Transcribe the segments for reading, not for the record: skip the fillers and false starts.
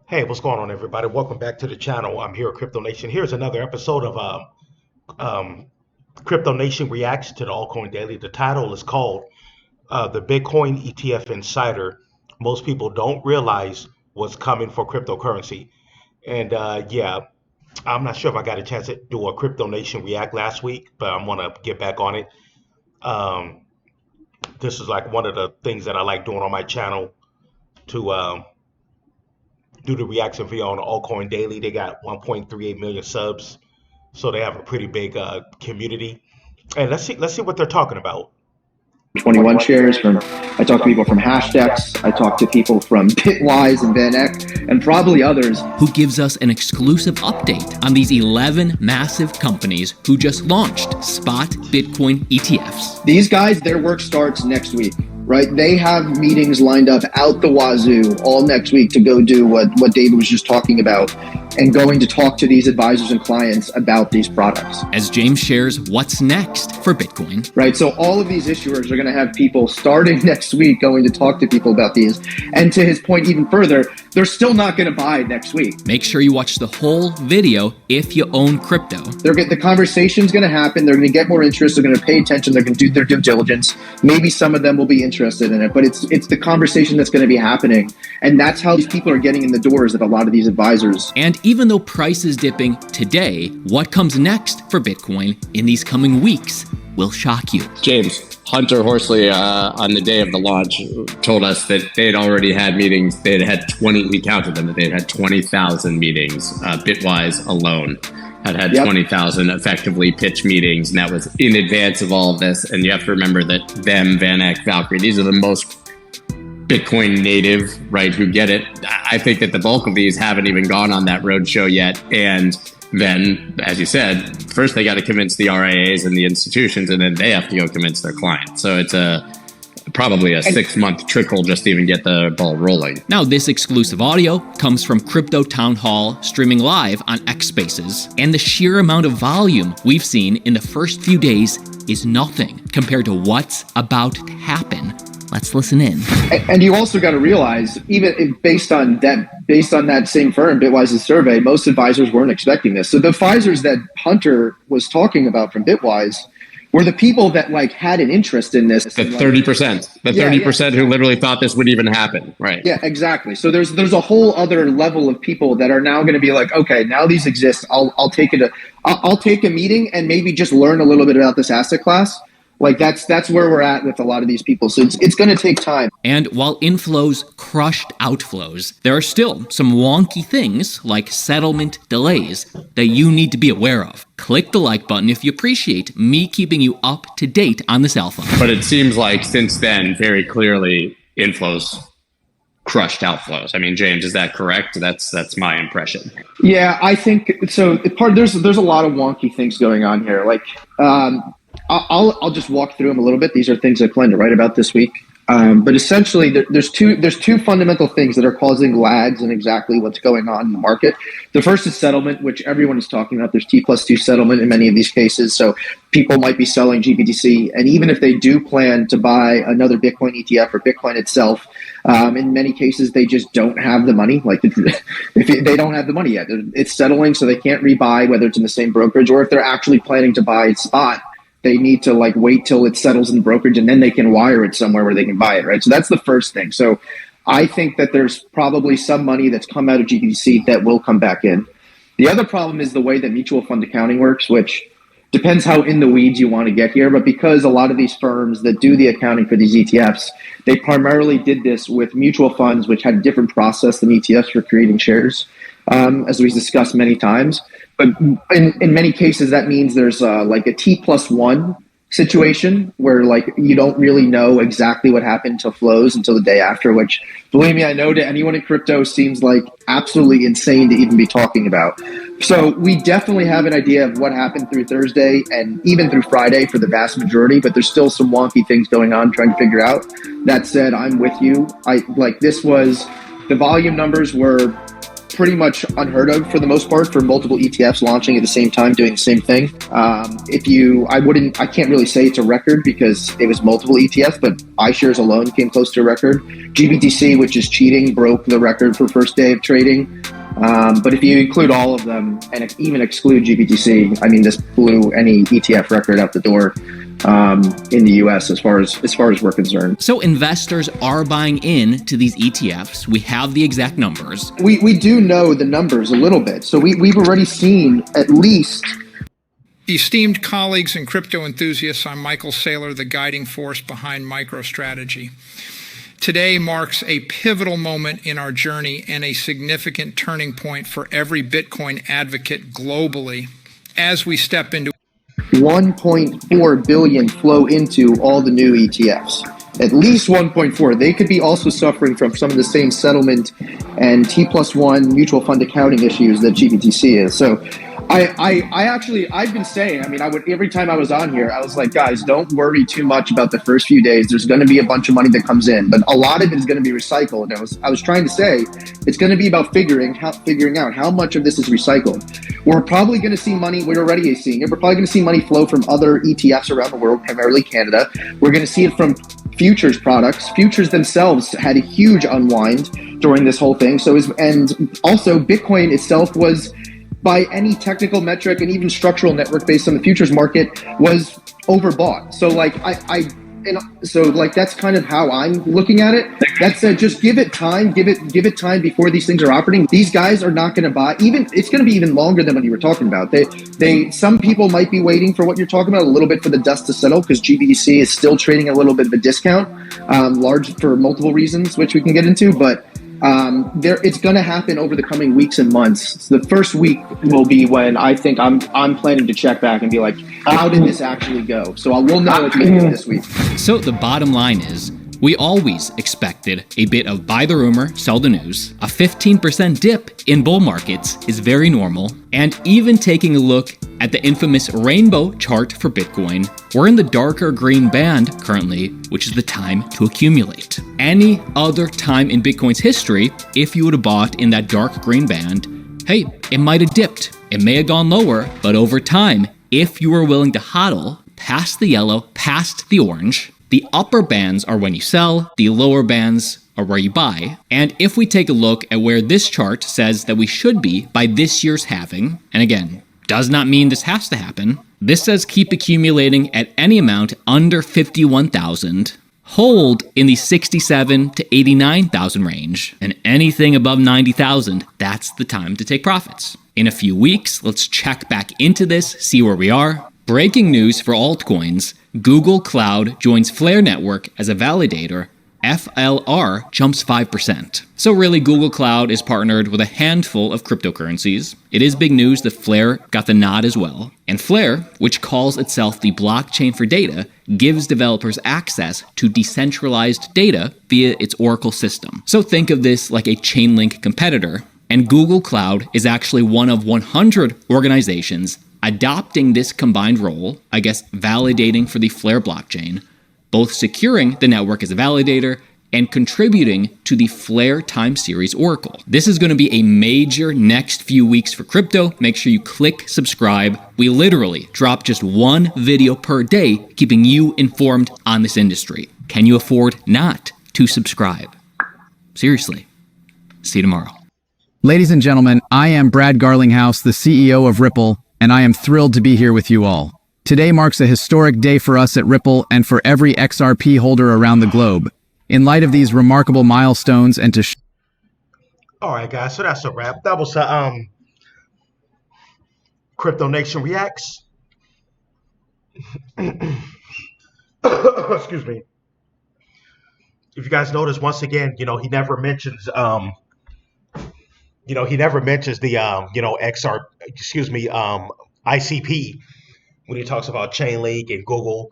Hey, what's going on, everybody? Welcome back to the channel. I'm here at Crypto Nation. Here's another episode of um, Crypto Nation Reacts to the Altcoin Daily. The title is called The Bitcoin ETF Insider. Most people don't realize what's coming for cryptocurrency. And yeah, I'm not sure if I got a chance to do a Crypto Nation React last week, but I'm going to get back on it. Um, this is like one of the things that I like doing on my channel to do the reaction video on the Altcoin Daily. They got 1.38 million subs, so they have a pretty big community. And let's see what they're talking about. 21 shares from, I talked to people from Hashdex, I talked to people from Bitwise and VanEck, and probably others. Who gives us an exclusive update on these 11 massive companies who just launched spot Bitcoin ETFs. These guys, their work starts next week, right? They have meetings lined up out the wazoo all next week to go do what David was just talking about, and going to talk to these advisors and clients about these products. As James shares what's next for Bitcoin. Right, so all of these issuers are going to have people starting next week going to talk to people about these. And to his point even further, they're still not going to buy next week. Make sure you watch the whole video if you own crypto. The conversation's going to happen. They're going to get more interest. They're going to pay attention. They're going to do their due diligence. Maybe some of them will be interested in it, but it's the conversation that's going to be happening. And that's how these people are getting in the doors of a lot of these advisors. And even though price is dipping today, what comes next for Bitcoin in these coming weeks will shock you. James, Hunter Horsley on the day of the launch told us that they had already had meetings. They had 20, we counted them, that they had 20,000 meetings. Bitwise alone had 20,000 effectively pitch meetings, and that was in advance of all of this. And you have to remember that them, VanEck, Valkyrie, these are the most Bitcoin native, right, who get it. I think that the bulk of these haven't even gone on that roadshow yet. And then, as you said, first they got to convince the RIAs and the institutions, and then they have to go convince their clients. So it's probably a 6-month trickle just to even get the ball rolling. Now, this exclusive audio comes from Crypto Town Hall streaming live on X Spaces, and the sheer amount of volume we've seen in the first few days is nothing compared to what's about to happen. Let's listen in. And you also got to realize, even based on that same firm, Bitwise's survey, most advisors weren't expecting this. So the advisors that Hunter was talking about from Bitwise were the people that had an interest in this. The 30%, the 30% who literally thought this would even happen, right? Yeah, exactly. So there's a whole other level of people that are now going to be like, okay, now these exist. I'll take a meeting and maybe just learn a little bit about this asset class. That's where we're at with a lot of these people. So it's going to take time. And while inflows crushed outflows, there are still some wonky things like settlement delays that you need to be aware of. Click the like button if you appreciate me keeping you up to date on this alpha. But it seems like since then, very clearly, inflows crushed outflows. I mean, James, is that correct? That's my impression. Yeah, I think so. There's a lot of wonky things going on here. I'll just walk through them a little bit. These are things I plan to write about this week. But essentially, there's two fundamental things that are causing lags in exactly what's going on in the market. The first is settlement, which everyone is talking about. There's T+2 settlement in many of these cases. So people might be selling GBTC. And even if they do plan to buy another Bitcoin ETF or Bitcoin itself, in many cases, they just don't have the money. If they don't have the money yet, it's settling, so they can't rebuy, whether it's in the same brokerage or if they're actually planning to buy spot. They need to wait till it settles in the brokerage, and then they can wire it somewhere where they can buy it, right? So that's the first thing. So I think that there's probably some money that's come out of GBTC that will come back in. The other problem is the way that mutual fund accounting works, which depends how in the weeds you want to get here. But because a lot of these firms that do the accounting for these ETFs, they primarily did this with mutual funds, which had a different process than ETFs for creating shares, as we've discussed many times. But in many cases, that means there's a T+1 situation where you don't really know exactly what happened to flows until the day after, which, believe me, I know to anyone in crypto seems like absolutely insane to even be talking about. So we definitely have an idea of what happened through Thursday and even through Friday for the vast majority, but there's still some wonky things going on trying to figure out. That said, I'm with you. The volume numbers were pretty much unheard of for the most part for multiple ETFs launching at the same time, doing the same thing. I can't really say it's a record because it was multiple ETFs, but iShares alone came close to a record. GBTC, which is cheating, broke the record for first day of trading. But if you include all of them and even exclude GBTC, I mean, this blew any ETF record out the door in the US as far as we're concerned. So investors are buying in to these ETFs. We have the exact numbers. We do know the numbers a little bit. So we've already seen at least. Esteemed colleagues and crypto enthusiasts, I'm Michael Saylor, the guiding force behind MicroStrategy. Today marks a pivotal moment in our journey and a significant turning point for every Bitcoin advocate globally as we step into 1.4 billion flow into all the new ETFs. At least 1.4. They could be also suffering from some of the same settlement and T+1 mutual fund accounting issues that GBTC is. So I've been saying, every time I was on here, I was like, guys, don't worry too much about the first few days. There's going to be a bunch of money that comes in, but a lot of it is going to be recycled. And I was trying to say, it's going to be about figuring out how much of this is recycled. We're probably going to see money. We're already seeing it. We're probably going to see money flow from other ETFs around the world, primarily Canada. We're going to see it from futures products. Futures themselves had a huge unwind during this whole thing. And also Bitcoin itself was, by any technical metric and even structural network based on the futures market, was overbought. So that's kind of how I'm looking at it. That said, just give it time, give it time before these things are operating. These guys are not going to buy. It's going to be even longer than what you were talking about. Some people might be waiting for what you're talking about a little bit for the dust to settle, because GBTC is still trading a little bit of a discount, large for multiple reasons, which we can get into, but it's going to happen over the coming weeks and months. So the first week will be when I think I'm planning to check back and be like, how did this actually go? So we'll know at the end of this week. So the bottom line is, we always expected a bit of buy the rumor, sell the news. A 15% dip in bull markets is very normal. And even taking a look at the infamous rainbow chart for Bitcoin, we're in the darker green band currently, which is the time to accumulate. Any other time in Bitcoin's history, if you would have bought in that dark green band, hey, it might have dipped. It may have gone lower, but over time, if you were willing to hodl past the yellow, past the orange, the upper bands are when you sell, the lower bands are where you buy. And if we take a look at where this chart says that we should be by this year's halving, and again, does not mean this has to happen. This says keep accumulating at any amount under 51,000, hold in the 67 to 89,000 range, and anything above 90,000, that's the time to take profits. In a few weeks, let's check back into this, see where we are. Breaking news for altcoins, Google Cloud joins Flare Network as a validator. FLR jumps 5%. So really, Google Cloud is partnered with a handful of cryptocurrencies. It is big news that Flare got the nod as well. And Flare, which calls itself the blockchain for data, gives developers access to decentralized data via its Oracle system. So think of this like a Chainlink competitor. And Google Cloud is actually one of 100 organizations adopting this combined role, I guess validating for the Flare blockchain, both securing the network as a validator and contributing to the Flare time series Oracle. This is going to be a major next few weeks for crypto. Make sure you click subscribe. We literally drop just one video per day, keeping you informed on this industry. Can you afford not to subscribe? Seriously. See you tomorrow. Ladies and gentlemen, I am Brad Garlinghouse, the CEO of Ripple, and I am thrilled to be here with you all. Today marks a historic day for us at Ripple and for every XRP holder around the globe. In light of these remarkable milestones and to all right, guys, so that's a wrap. That was Crypto Nation Reacts. Excuse me. If you guys notice, once again, he never mentions the ICP when he talks about Chainlink and Google,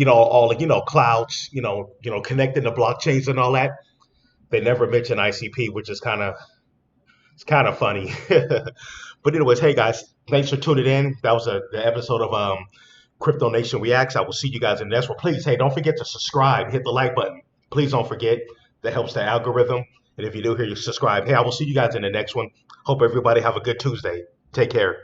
all the clouds, connecting the blockchains and all that. They never mention ICP, which is kind of funny. But anyways, hey guys, thanks for tuning in. That was the episode of Crypto Nation Reacts. I will see you guys in the next one. Please, hey, don't forget to subscribe, hit the like button. Please don't forget. That helps the algorithm. And if you do, here you subscribe. Hey, I will see you guys in the next one. Hope everybody have a good Tuesday. Take care.